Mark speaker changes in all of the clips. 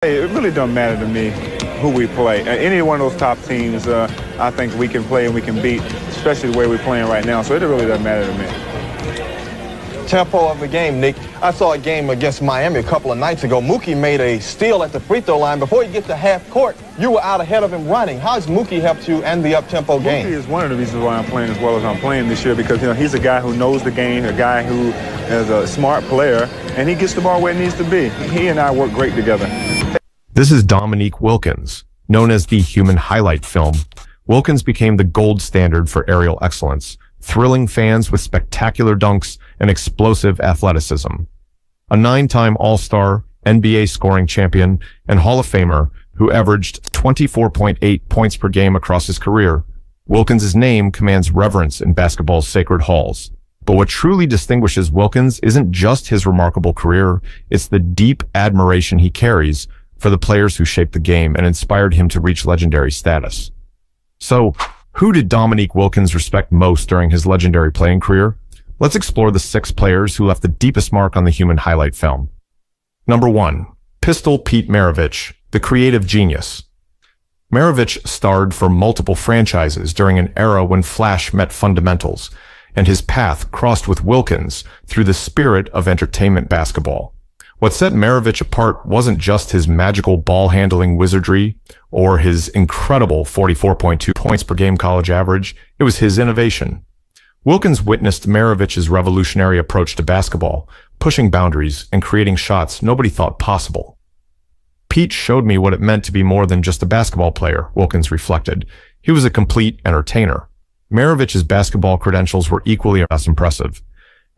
Speaker 1: Hey, it really doesn't matter to me who we play. Any one of those top teams, I think we can play and we can beat, especially the way we're playing right now. So it really doesn't matter to me.
Speaker 2: Tempo of the game, Nick. I saw a game against Miami a couple of nights ago. Mookie made a steal at the free throw line. Before you get to half court, you were out ahead of him running. How has Mookie helped you and the up-tempo game?
Speaker 1: Mookie is one of the reasons why I'm playing as well as I'm playing this year, because he's a guy who knows the game, a guy who is a smart player, and he gets the ball where it needs to be. He and I work great together.
Speaker 3: This is Dominique Wilkins, known as the human highlight film. Wilkins became the gold standard for aerial excellence, thrilling fans with spectacular dunks and explosive athleticism. A 9-time All-Star, NBA scoring champion, and Hall of Famer who averaged 24.8 points per game across his career, Wilkins' name commands reverence in basketball's sacred halls. But what truly distinguishes Wilkins isn't just his remarkable career, it's the deep admiration he carries for the players who shaped the game and inspired him to reach legendary status. So, who did Dominique Wilkins respect most during his legendary playing career? Let's explore the 6 players who left the deepest mark on the human highlight film. Number 1. Pistol Pete Maravich, the creative genius. Maravich starred for multiple franchises during an era when flash met fundamentals, and his path crossed with Wilkins through the spirit of entertainment basketball. What set Maravich apart wasn't just his magical ball-handling wizardry or his incredible 44.2 points per game college average, it was his innovation. Wilkins witnessed Maravich's revolutionary approach to basketball, pushing boundaries and creating shots nobody thought possible. Pete showed me what it meant to be more than just a basketball player, Wilkins reflected. He was a complete entertainer. Maravich's basketball credentials were equally as impressive.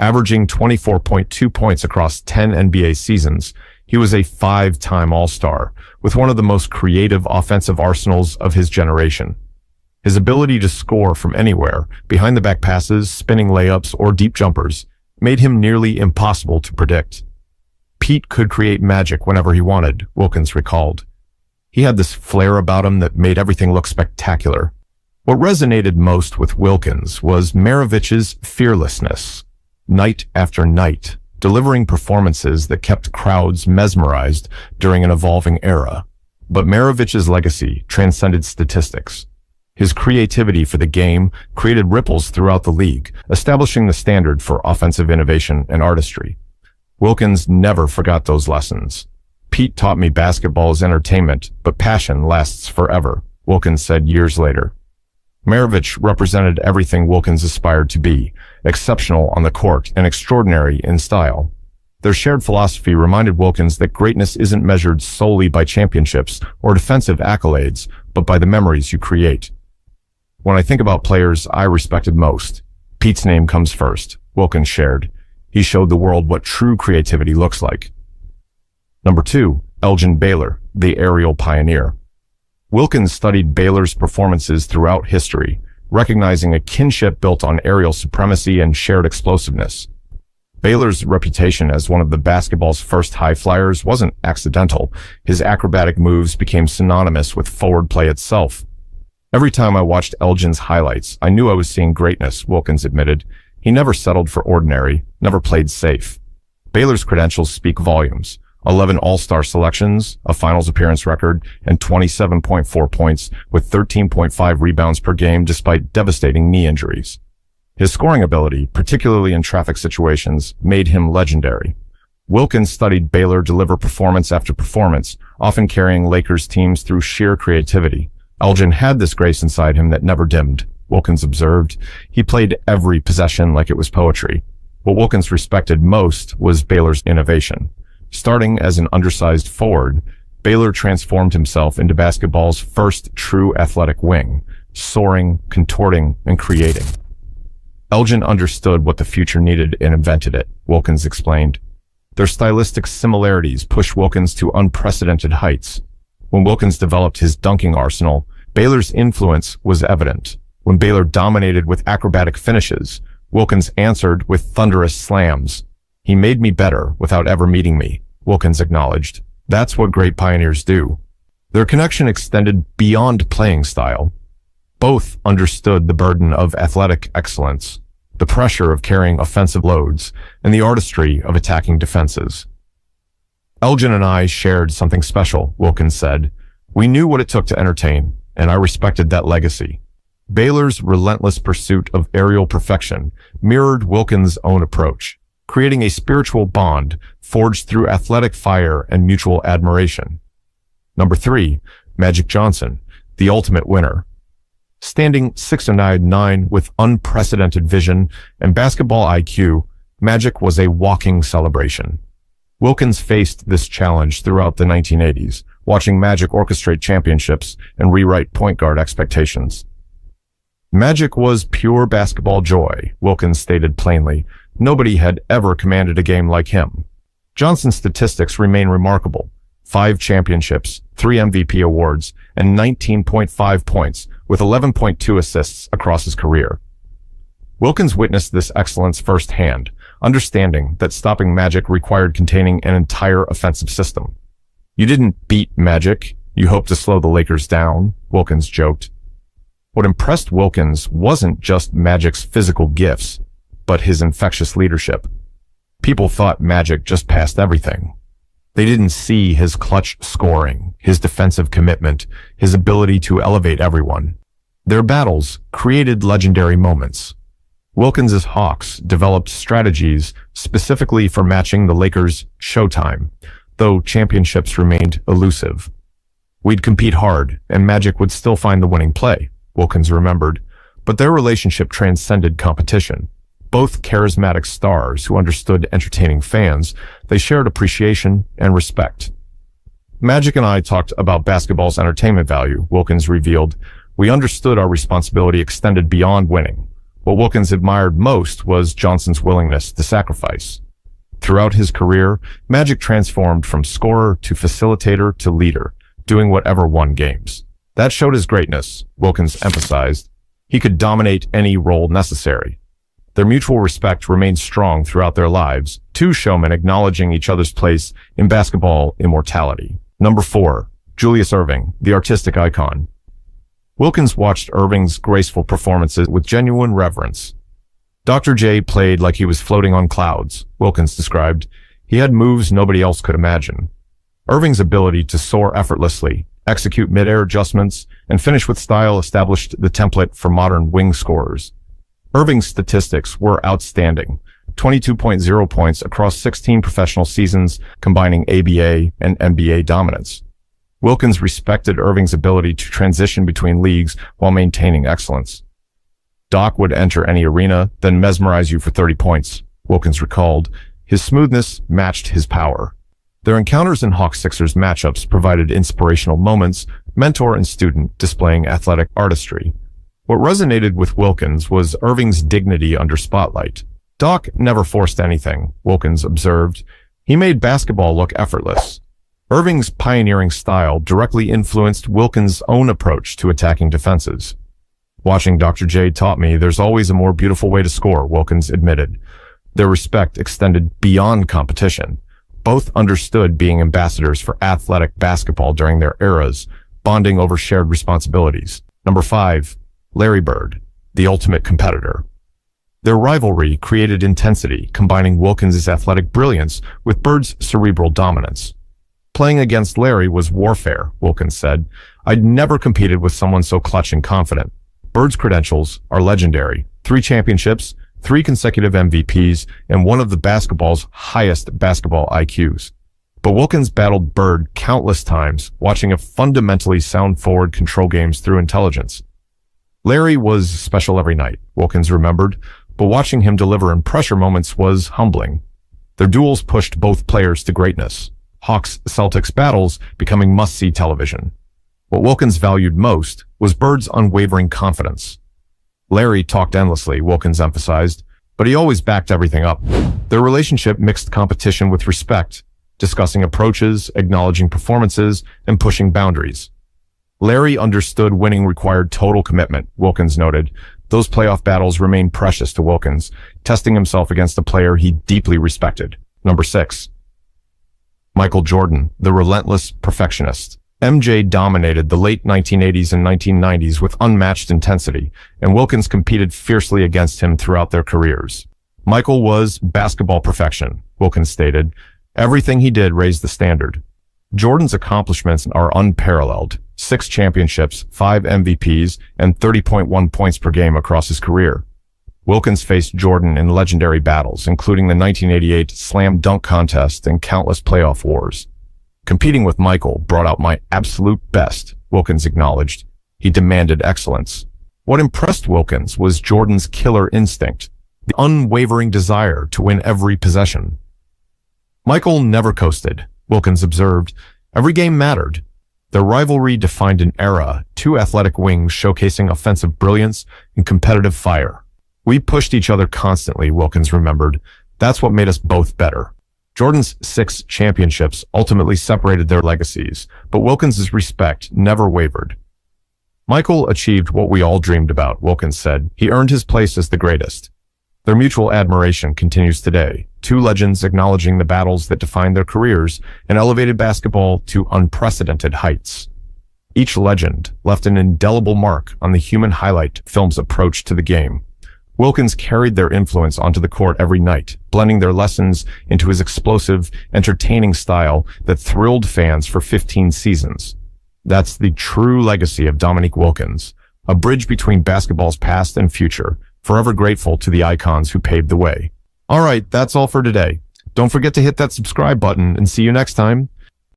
Speaker 3: Averaging 24.2 points across 10 NBA seasons, he was a 5-time All-Star with one of the most creative offensive arsenals of his generation. His ability to score from anywhere, behind-the-back passes, spinning layups, or deep jumpers, made him nearly impossible to predict. Pete could create magic whenever he wanted, Wilkins recalled. He had this flair about him that made everything look spectacular. What resonated most with Wilkins was Maravich's fearlessness. Night after night, delivering performances that kept crowds mesmerized during an evolving era. But Maravich's legacy transcended statistics. His creativity for the game created ripples throughout the league, establishing the standard for offensive innovation and artistry. Wilkins never forgot those lessons. Pete taught me basketball is entertainment, but passion lasts forever, Wilkins said years later. Maravich represented everything Wilkins aspired to be, exceptional on the court and extraordinary in style. Their shared philosophy reminded Wilkins that greatness isn't measured solely by championships or defensive accolades, but by the memories you create. When I think about players I respected most, Pete's name comes first, Wilkins shared. He showed the world what true creativity looks like. Number 2, Elgin Baylor, the aerial pioneer. Wilkins studied Baylor's performances throughout history, recognizing a kinship built on aerial supremacy and shared explosiveness. Baylor's reputation as one of the basketball's first high flyers wasn't accidental. His acrobatic moves became synonymous with forward play itself. Every time I watched Elgin's highlights, I knew I was seeing greatness, Wilkins admitted. He never settled for ordinary, never played safe. Baylor's credentials speak volumes. 11 All-Star selections, a finals appearance record, and 27.4 points with 13.5 rebounds per game despite devastating knee injuries. His scoring ability, particularly in traffic situations, made him legendary. Wilkins studied Baylor deliver performance after performance, often carrying Lakers teams through sheer creativity. Elgin had this grace inside him that never dimmed, Wilkins observed. He played every possession like it was poetry. What Wilkins respected most was Baylor's innovation. Starting as an undersized forward, Baylor transformed himself into basketball's first true athletic wing, soaring, contorting, and creating. Elgin understood what the future needed and invented it, Wilkins explained. Their stylistic similarities pushed Wilkins to unprecedented heights. When Wilkins developed his dunking arsenal, Baylor's influence was evident. When Baylor dominated with acrobatic finishes, Wilkins answered with thunderous slams. He made me better without ever meeting me, Wilkins acknowledged. That's what great pioneers do. Their connection extended beyond playing style. Both understood the burden of athletic excellence, the pressure of carrying offensive loads, and the artistry of attacking defenses. Elgin and I shared something special, Wilkins said. We knew what it took to entertain, and I respected that legacy. Baylor's relentless pursuit of aerial perfection mirrored Wilkins' own approach, creating a spiritual bond forged through athletic fire and mutual admiration. Number 3, Magic Johnson, the ultimate winner. Standing 6'9" with unprecedented vision and basketball IQ, Magic was a walking celebration. Wilkins faced this challenge throughout the 1980s, watching Magic orchestrate championships and rewrite point guard expectations. Magic was pure basketball joy, Wilkins stated plainly. Nobody had ever commanded a game like him. Johnson's statistics remain remarkable. 5 championships, 3 MVP awards, and 19.5 points, with 11.2 assists across his career. Wilkins witnessed this excellence firsthand, understanding that stopping Magic required containing an entire offensive system. You didn't beat Magic, you hoped to slow the Lakers down, Wilkins joked. What impressed Wilkins wasn't just Magic's physical gifts, but his infectious leadership. People thought Magic just passed everything. They didn't see his clutch scoring, his defensive commitment, his ability to elevate everyone. Their battles created legendary moments. Wilkins' Hawks developed strategies specifically for matching the Lakers' showtime, though championships remained elusive. We'd compete hard, and Magic would still find the winning play, Wilkins remembered, but their relationship transcended competition. Both charismatic stars who understood entertaining fans, they shared appreciation and respect. Magic and I talked about basketball's entertainment value, Wilkins revealed. We understood our responsibility extended beyond winning. What Wilkins admired most was Johnson's willingness to sacrifice. Throughout his career, Magic transformed from scorer to facilitator to leader, doing whatever won games. That showed his greatness, Wilkins emphasized. He could dominate any role necessary. Their mutual respect remained strong throughout their lives, 2 showmen acknowledging each other's place in basketball immortality. Number 4, Julius Erving, the artistic icon. Wilkins watched Irving's graceful performances with genuine reverence. Dr. J played like he was floating on clouds, Wilkins described. He had moves nobody else could imagine. Irving's ability to soar effortlessly, execute mid-air adjustments, and finish with style established the template for modern wing scorers. Irving's statistics were outstanding, 22.0 points across 16 professional seasons, combining ABA and NBA dominance. Wilkins respected Irving's ability to transition between leagues while maintaining excellence. Doc would enter any arena, then mesmerize you for 30 points, Wilkins recalled. His smoothness matched his power. Their encounters in Hawks-Sixers matchups provided inspirational moments, mentor and student displaying athletic artistry. What resonated with Wilkins was Irving's dignity under spotlight. Doc never forced anything, Wilkins observed. He made basketball look effortless. Irving's pioneering style directly influenced Wilkins' own approach to attacking defenses. Watching Dr. J taught me there's always a more beautiful way to score, Wilkins admitted. Their respect extended beyond competition. Both understood being ambassadors for athletic basketball during their eras, bonding over shared responsibilities. Number 5, Larry Bird, the ultimate competitor. Their rivalry created intensity, combining Wilkins' athletic brilliance with Bird's cerebral dominance. Playing against Larry was warfare, Wilkins said. I'd never competed with someone so clutch and confident. Bird's credentials are legendary. 3 championships, 3 consecutive MVPs, and one of the basketball's highest basketball IQs. But Wilkins battled Bird countless times, watching him fundamentally sound forward control games through intelligence. Larry was special every night, Wilkins remembered, but watching him deliver in pressure moments was humbling. Their duels pushed both players to greatness. Hawks-Celtics battles becoming must-see television. What Wilkins valued most was Bird's unwavering confidence. Larry talked endlessly, Wilkins emphasized, but he always backed everything up. Their relationship mixed competition with respect, discussing approaches, acknowledging performances, and pushing boundaries. Larry understood winning required total commitment, Wilkins noted. Those playoff battles remained precious to Wilkins, testing himself against a player he deeply respected. Number 6. Michael Jordan, the relentless perfectionist. MJ dominated the late 1980s and 1990s with unmatched intensity, and Wilkins competed fiercely against him throughout their careers. Michael was basketball perfection, Wilkins stated. Everything he did raised the standard. Jordan's accomplishments are unparalleled. 6 championships, 5 MVPs, and 30.1 points per game across his career. Wilkins faced Jordan in legendary battles, including the 1988 slam dunk contest and countless playoff wars. Competing with Michael brought out my absolute best, Wilkins acknowledged. He demanded excellence. What impressed Wilkins was Jordan's killer instinct, the unwavering desire to win every possession. Michael never coasted, Wilkins observed. Every game mattered. Their rivalry defined an era, 2 athletic wings showcasing offensive brilliance and competitive fire. We pushed each other constantly, Wilkins remembered. That's what made us both better. Jordan's 6 championships ultimately separated their legacies, but Wilkins' respect never wavered. Michael achieved what we all dreamed about, Wilkins said. He earned his place as the greatest. Their mutual admiration continues today. 2 legends acknowledging the battles that defined their careers and elevated basketball to unprecedented heights. Each legend left an indelible mark on the human highlight film's approach to the game. Wilkins carried their influence onto the court every night, blending their lessons into his explosive, entertaining style that thrilled fans for 15 seasons. That's the true legacy of Dominique Wilkins, a bridge between basketball's past and future, forever grateful to the icons who paved the way. All right, that's all for today. Don't forget to hit that subscribe button and see you next time.